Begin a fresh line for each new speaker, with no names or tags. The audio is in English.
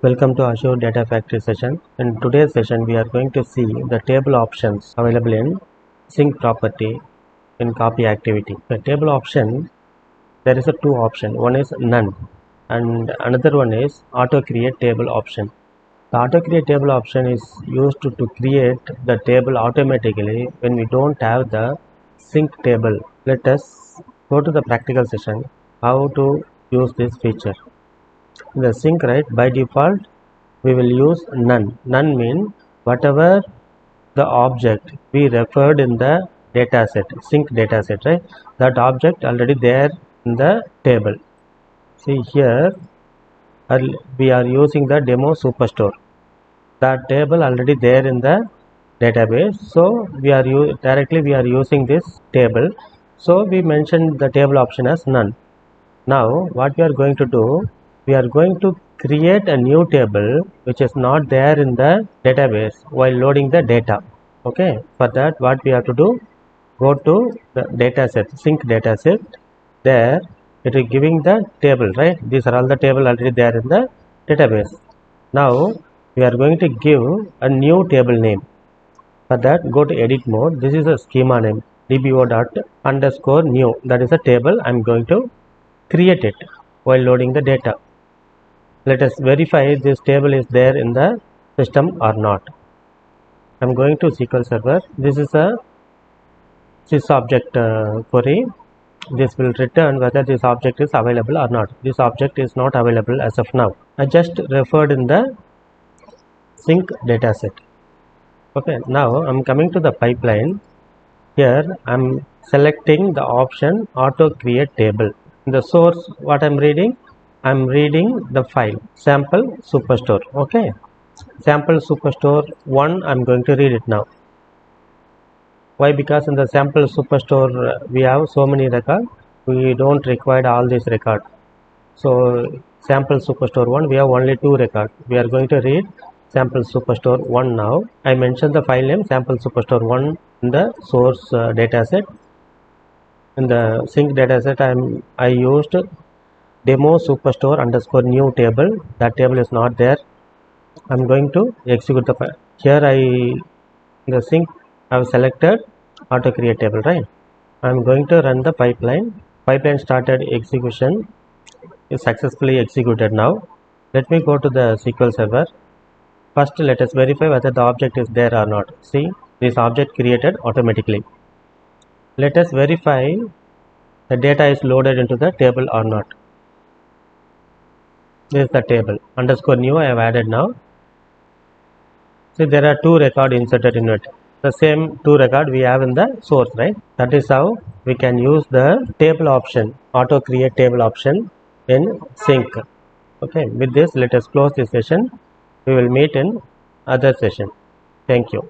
Welcome to Azure Data Factory session. In today's session, we are going to see the table options available in sync property in copy activity. The table option, there is a two option. One is none and another one is auto create table option. The auto create table option is used to create the table automatically when we don't have the sync table. Let us go to the practical session how to use this feature. The sync, right, by default we will use none mean whatever the object we referred in the dataset, sync dataset, right, that object already there in the table. See here we are using the demo superstore, that table already there in the database, so we are directly we are using this table, so we mentioned the table option as none. Now what we are going to do, we are going to create a new table which is not there in the database while loading the data. Okay, for that what we have to do, go to the dataset, sync dataset. There it is giving the table, right? These are all the table already there in the database. Now we are going to give a new table name. For that, go to edit mode. This is a schema name, dbo._new. That is a table. I am going to create it while loading the data. Let us verify this table is there in the system or not. I am going to SQL Server. This is a sysObject query. This will return whether this object is available or not. This object is not available as of now. I just referred in the sync dataset. Okay, now I am coming to the pipeline. Here I am selecting the option auto create table. In the source, what I am reading, I am reading the file sample superstore. Okay, sample superstore 1, I am going to read it now. Why? Because in the sample superstore we have so many records, we don't require all these records. So sample superstore 1, we have only 2 records. We are going to read sample superstore 1 now. I mentioned the file name sample superstore 1 in the source dataset. In the sync dataset I used demo superstore underscore new table. That table is not there. I'm going to execute the file. Here in the sync I have selected auto create table, right? I'm going to run the pipeline. Pipeline started execution, is successfully executed now. Let me go to the SQL Server. First let us verify whether the object is there or not. See, this object created automatically. Let us verify the data is loaded into the table or not. This is the table underscore new I have added now. See, there are 2 records inserted in it. The same 2 records we have in the source, right? That is how we can use the table option, auto create table option in sync. Okay, with this let us close this session. We will meet in other session. Thank you.